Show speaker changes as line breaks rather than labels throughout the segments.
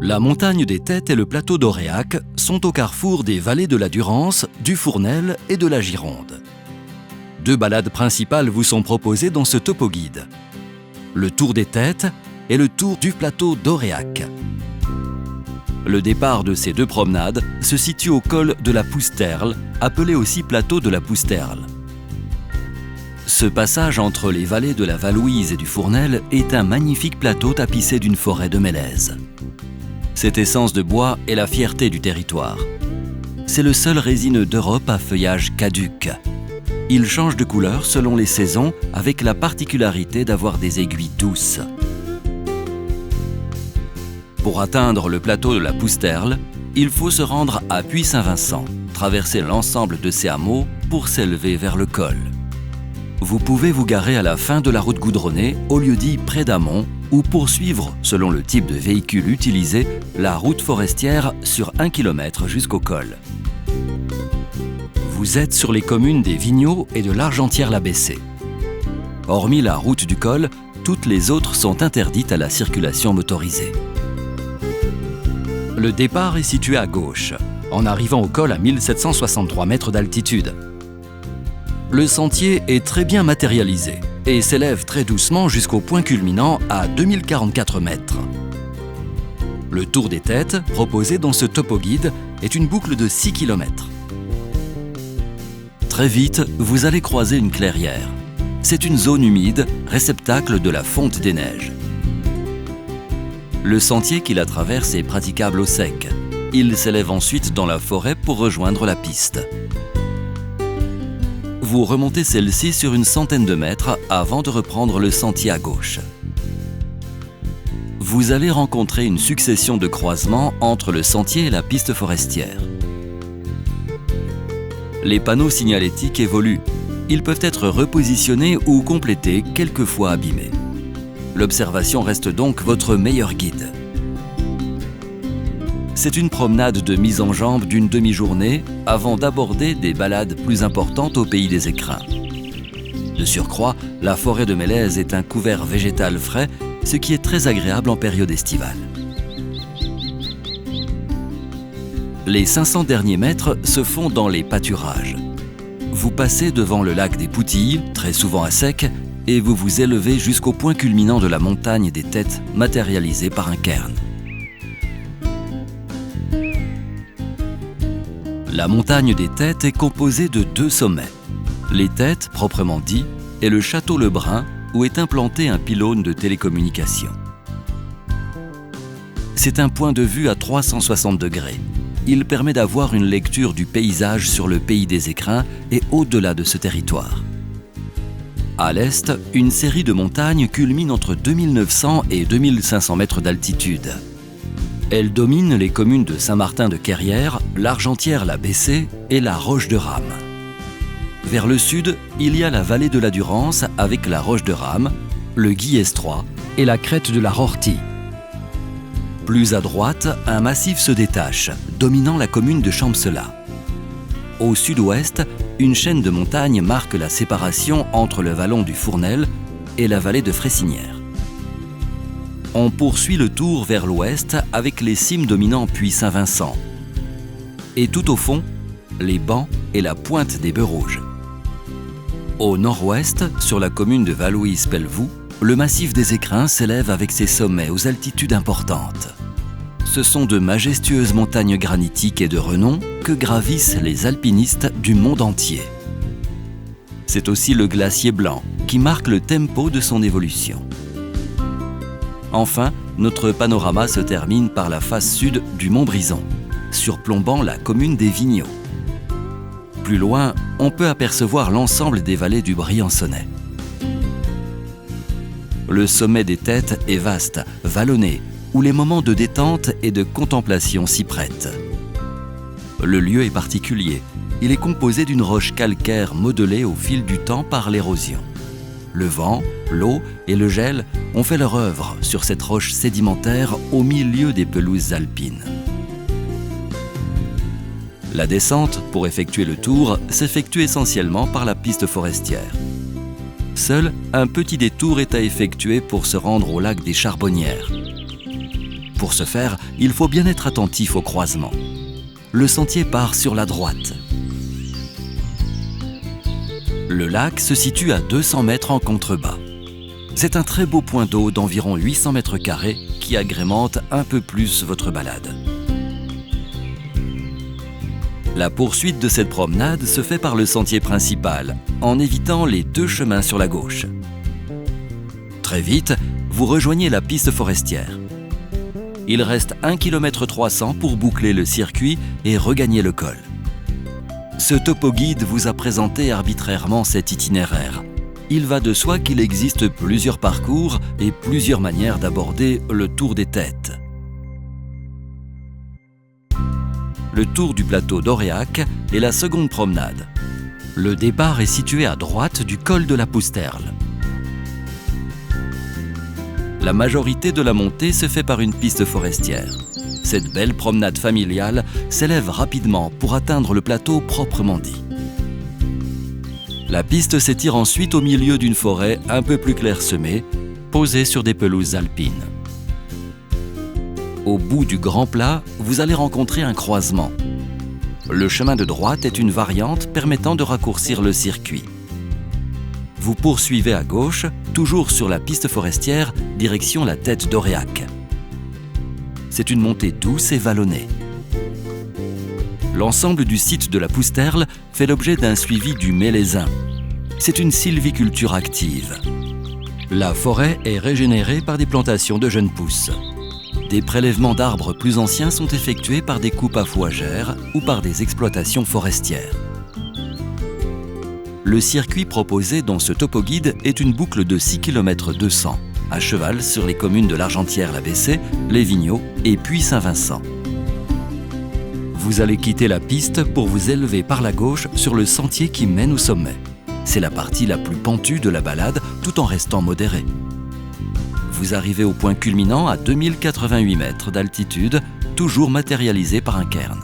La montagne des Têtes et le plateau d'Auréac sont au carrefour des vallées de la Durance, du Fournel et de la Gironde. Deux balades principales vous sont proposées dans ce topo-guide. Le Tour des Têtes et le Tour du plateau d'Auréac. Le départ de ces deux promenades se situe au col de la Pousterle, appelé aussi plateau de la Pousterle. Ce passage entre les vallées de la Valouise et du Fournel est un magnifique plateau tapissé d'une forêt de mélèzes. Cette essence de bois est la fierté du territoire. C'est le seul résineux d'Europe à feuillage caduc. Il change de couleur selon les saisons avec la particularité d'avoir des aiguilles douces. Pour atteindre le plateau de la Pousterle, il faut se rendre à Puy-Saint-Vincent, traverser l'ensemble de ces hameaux pour s'élever vers le col. Vous pouvez vous garer à la fin de la route goudronnée, au lieu-dit près d'Amont, ou poursuivre, selon le type de véhicule utilisé, la route forestière sur 1 km jusqu'au col. Vous êtes sur les communes des Vigneaux et de l'Argentière-la-Bessée. Hormis la route du col, toutes les autres sont interdites à la circulation motorisée. Le départ est situé à gauche, en arrivant au col à 1763 mètres d'altitude. Le sentier est très bien matérialisé et s'élève très doucement jusqu'au point culminant à 2044 mètres. Le Tour des Têtes, proposé dans ce topo-guide, est une boucle de 6 km. Très vite, vous allez croiser une clairière. C'est une zone humide, réceptacle de la fonte des neiges. Le sentier qui la traverse est praticable au sec. Il s'élève ensuite dans la forêt pour rejoindre la piste. Vous remontez celle-ci sur une centaine de mètres avant de reprendre le sentier à gauche. Vous allez rencontrer une succession de croisements entre le sentier et la piste forestière. Les panneaux signalétiques évoluent. Ils peuvent être repositionnés ou complétés, quelquefois abîmés. L'observation reste donc votre meilleur guide. C'est une promenade de mise en jambe d'une demi-journée avant d'aborder des balades plus importantes au pays des écrins. De surcroît, la forêt de mélèzes est un couvert végétal frais, ce qui est très agréable en période estivale. Les 500 derniers mètres se font dans les pâturages. Vous passez devant le lac des Poutilles, très souvent à sec, et vous vous élevez jusqu'au point culminant de la montagne des Têtes, matérialisée par un cairn. La montagne des Têtes est composée de deux sommets. Les Têtes, proprement dit, et le château Lebrun, où est implanté un pylône de télécommunication. C'est un point de vue à 360 degrés. Il permet d'avoir une lecture du paysage sur le pays des écrins et au-delà de ce territoire. À l'est, une série de montagnes culmine entre 2900 et 2500 mètres d'altitude. Elle domine les communes de Saint-Martin-de-Querrières, l'Argentière-la-Bessée et la Roche-de-Rame. Vers le sud, il y a la vallée de la Durance avec la Roche-de-Rame, le Guillestroy et la crête de la Rortie. Plus à droite, un massif se détache, dominant la commune de Champcelas. Au sud-ouest, une chaîne de montagnes marque la séparation entre le vallon du Fournel et la vallée de Fressinière. On poursuit le tour vers l'ouest avec les cimes dominant Puy-Saint-Vincent. Et tout au fond, les bancs et la pointe des Bœufs Rouges. Au nord-ouest, sur la commune de Valouise-Pelvoux, le massif des Écrins s'élève avec ses sommets aux altitudes importantes. Ce sont de majestueuses montagnes granitiques et de renom que gravissent les alpinistes du monde entier. C'est aussi le glacier blanc qui marque le tempo de son évolution. Enfin, notre panorama se termine par la face sud du mont Brison, surplombant la commune des Vigneaux. Plus loin, on peut apercevoir l'ensemble des vallées du Briançonnais. Le sommet des Têtes est vaste, vallonné, où les moments de détente et de contemplation s'y prêtent. Le lieu est particulier. Il est composé d'une roche calcaire modelée au fil du temps par l'érosion. Le vent, l'eau et le gel ont fait leur œuvre sur cette roche sédimentaire au milieu des pelouses alpines. La descente, pour effectuer le tour, s'effectue essentiellement par la piste forestière. Seul un petit détour est à effectuer pour se rendre au lac des Charbonnières. Pour ce faire, il faut bien être attentif au croisement. Le sentier part sur la droite. Le lac se situe à 200 mètres en contrebas. C'est un très beau point d'eau d'environ 800 mètres carrés qui agrémente un peu plus votre balade. La poursuite de cette promenade se fait par le sentier principal, en évitant les 2 chemins sur la gauche. Très vite, vous rejoignez la piste forestière. Il reste 1,3 km pour boucler le circuit et regagner le col. Ce topo-guide vous a présenté arbitrairement cet itinéraire. Il va de soi qu'il existe plusieurs parcours et plusieurs manières d'aborder le Tour des Têtes. Le tour du plateau d'Auréac est la seconde promenade. Le départ est situé à droite du col de la Pousterle. La majorité de la montée se fait par une piste forestière. Cette belle promenade familiale s'élève rapidement pour atteindre le plateau proprement dit. La piste s'étire ensuite au milieu d'une forêt un peu plus clairsemée, posée sur des pelouses alpines. Au bout du grand plat, vous allez rencontrer un croisement. Le chemin de droite est une variante permettant de raccourcir le circuit. Vous poursuivez à gauche, toujours sur la piste forestière, direction la tête d'Auréac. C'est une montée douce et vallonnée. L'ensemble du site de la Pousterle fait l'objet d'un suivi du Mélézin. C'est une sylviculture active. La forêt est régénérée par des plantations de jeunes pousses. Des prélèvements d'arbres plus anciens sont effectués par des coupes à fougères ou par des exploitations forestières. Le circuit proposé dans ce topo-guide est une boucle de 6 km 200, à cheval sur les communes de l'Argentière-la-Bessée, Les Vigneaux et Puy-Saint-Vincent. Vous allez quitter la piste pour vous élever par la gauche sur le sentier qui mène au sommet. C'est la partie la plus pentue de la balade tout en restant modéré. Vous arrivez au point culminant à 2088 mètres d'altitude, toujours matérialisé par un cairn.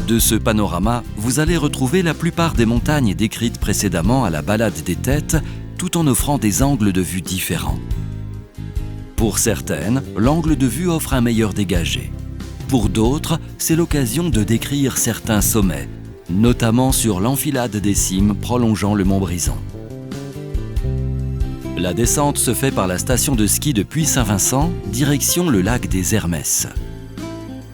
De ce panorama, vous allez retrouver la plupart des montagnes décrites précédemment à la balade des Têtes, tout en offrant des angles de vue différents. Pour certaines, l'angle de vue offre un meilleur dégagé. Pour d'autres, c'est l'occasion de décrire certains sommets, notamment sur l'enfilade des cimes prolongeant le mont Brison. La descente se fait par la station de ski de Puy-Saint-Vincent, direction le lac des Hermès.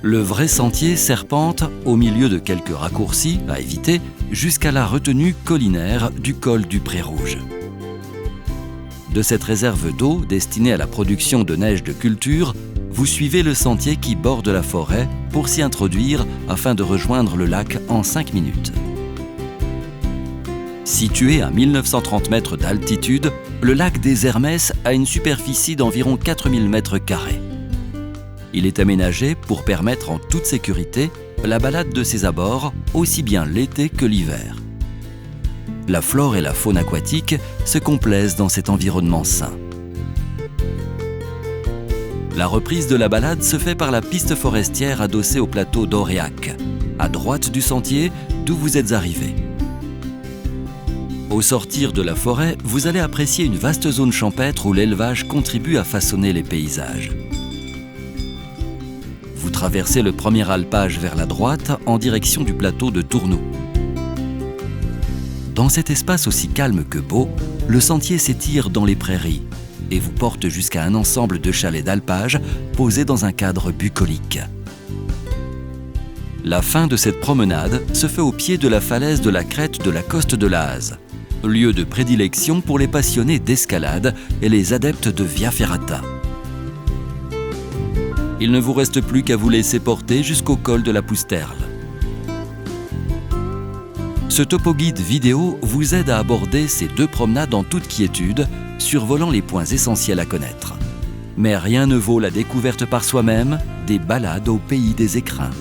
Le vrai sentier serpente au milieu de quelques raccourcis à éviter jusqu'à la retenue collinaire du col du Pré-Rouge. De cette réserve d'eau destinée à la production de neige de culture, vous suivez le sentier qui borde la forêt pour s'y introduire afin de rejoindre le lac en 5 minutes. Situé à 1930 mètres d'altitude, le lac des Hermès a une superficie d'environ 4000 mètres carrés. Il est aménagé pour permettre en toute sécurité la balade de ses abords, aussi bien l'été que l'hiver. La flore et la faune aquatique se complaisent dans cet environnement sain. La reprise de la balade se fait par la piste forestière adossée au plateau d'Auréac, à droite du sentier d'où vous êtes arrivé. Au sortir de la forêt, vous allez apprécier une vaste zone champêtre où l'élevage contribue à façonner les paysages. Vous traversez le premier alpage vers la droite en direction du plateau de Tournoux. Dans cet espace aussi calme que beau, le sentier s'étire dans les prairies et vous porte jusqu'à un ensemble de chalets d'alpage posés dans un cadre bucolique. La fin de cette promenade se fait au pied de la falaise de la crête de la Coste de Laz, lieu de prédilection pour les passionnés d'escalade et les adeptes de Via Ferrata. Il ne vous reste plus qu'à vous laisser porter jusqu'au col de la Pousterle. Ce topo-guide vidéo vous aide à aborder ces 2 promenades en toute quiétude, survolant les points essentiels à connaître. Mais rien ne vaut la découverte par soi-même des balades au pays des écrins.